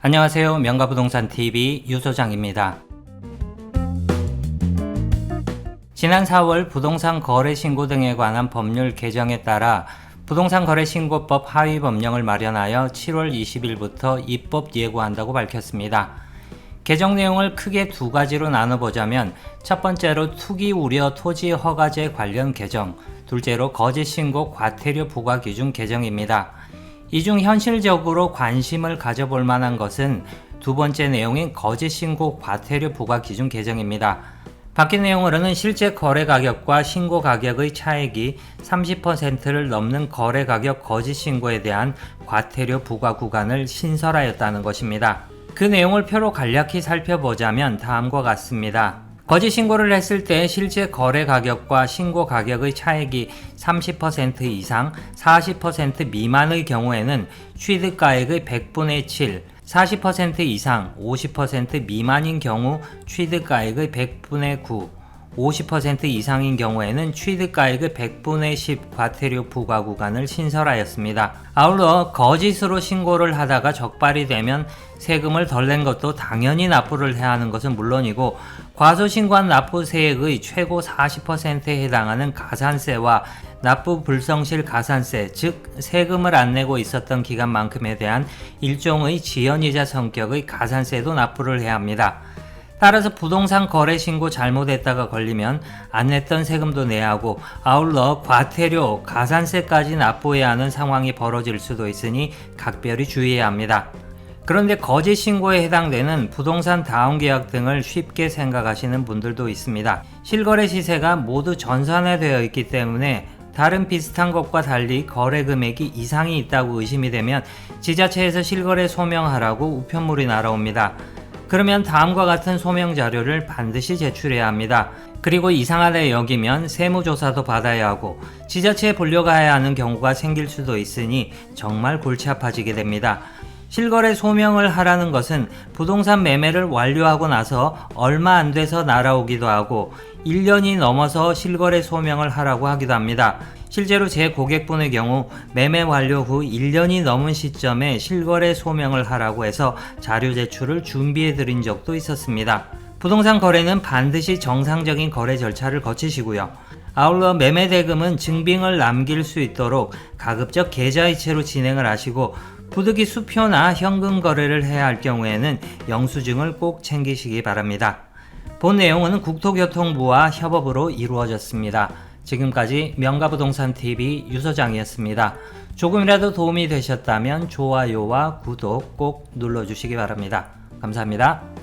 안녕하세요. 명가부동산TV 유소장입니다. 지난 4월 부동산 거래 신고 등에 관한 법률 개정에 따라 부동산 거래 신고법 하위 법령을 마련하여 7월 20일부터 입법 예고한다고 밝혔습니다. 개정 내용을 크게 두 가지로 나눠보자면 첫 번째로 투기 우려 토지 허가제 관련 개정, 둘째로 거짓 신고 과태료 부과 기준 개정입니다. 이 중 현실적으로 관심을 가져볼 만한 것은 두 번째 내용인 거짓 신고 과태료 부과 기준 개정입니다. 바뀐 내용으로는 실제 거래 가격과 신고 가격의 차액이 30%를 넘는 거래 가격 거짓 신고에 대한 과태료 부과 구간을 신설하였다는 것입니다. 그 내용을 표로 간략히 살펴보자면 다음과 같습니다. 거짓 신고를 했을 때 실제 거래 가격과 신고 가격의 차액이 30% 이상, 40% 미만의 경우에는 취득가액의 100분의 7, 40% 이상, 50% 미만인 경우 취득가액의 100분의 9, 50% 이상인 경우에는 취득가액의 100분의 10 과태료 부과 구간을 신설하였습니다. 아울러 거짓으로 신고를 하다가 적발이 되면 세금을 덜 낸 것도 당연히 납부를 해야 하는 것은 물론이고 과소신고한 납부세액의 최고 40%에 해당하는 가산세와 납부 불성실 가산세, 즉 세금을 안 내고 있었던 기간만큼에 대한 일종의 지연이자 성격의 가산세도 납부를 해야 합니다. 따라서 부동산 거래 신고 잘못했다가 걸리면 안 냈던 세금도 내야 하고 아울러 과태료, 가산세까지 납부해야 하는 상황이 벌어질 수도 있으니 각별히 주의해야 합니다. 그런데 거짓 신고에 해당되는 부동산 다운계약 등을 쉽게 생각하시는 분들도 있습니다. 실거래 시세가 모두 전산화되어 있기 때문에 다른 비슷한 것과 달리 거래 금액이 이상이 있다고 의심이 되면 지자체에서 실거래 소명하라고 우편물이 날아옵니다. 그러면 다음과 같은 소명 자료를 반드시 제출해야 합니다. 그리고 이상하다 여기면 세무조사도 받아야 하고 지자체에 불려가야 하는 경우가 생길 수도 있으니 정말 골치 아파지게 됩니다. 실거래 소명을 하라는 것은 부동산 매매를 완료하고 나서 얼마 안 돼서 날아오기도 하고 1년이 넘어서 실거래 소명을 하라고 하기도 합니다. 실제로 제 고객분의 경우 매매 완료 후 1년이 넘은 시점에 실거래 소명을 하라고 해서 자료 제출을 준비해 드린 적도 있었습니다. 부동산 거래는 반드시 정상적인 거래 절차를 거치시고요. 아울러 매매 대금은 증빙을 남길 수 있도록 가급적 계좌이체로 진행을 하시고 부득이 수표나 현금 거래를 해야 할 경우에는 영수증을 꼭 챙기시기 바랍니다. 본 내용은 국토교통부와 협업으로 이루어졌습니다. 지금까지 명가부동산TV 유소장이었습니다. 조금이라도 도움이 되셨다면 좋아요와 구독 꼭 눌러주시기 바랍니다. 감사합니다.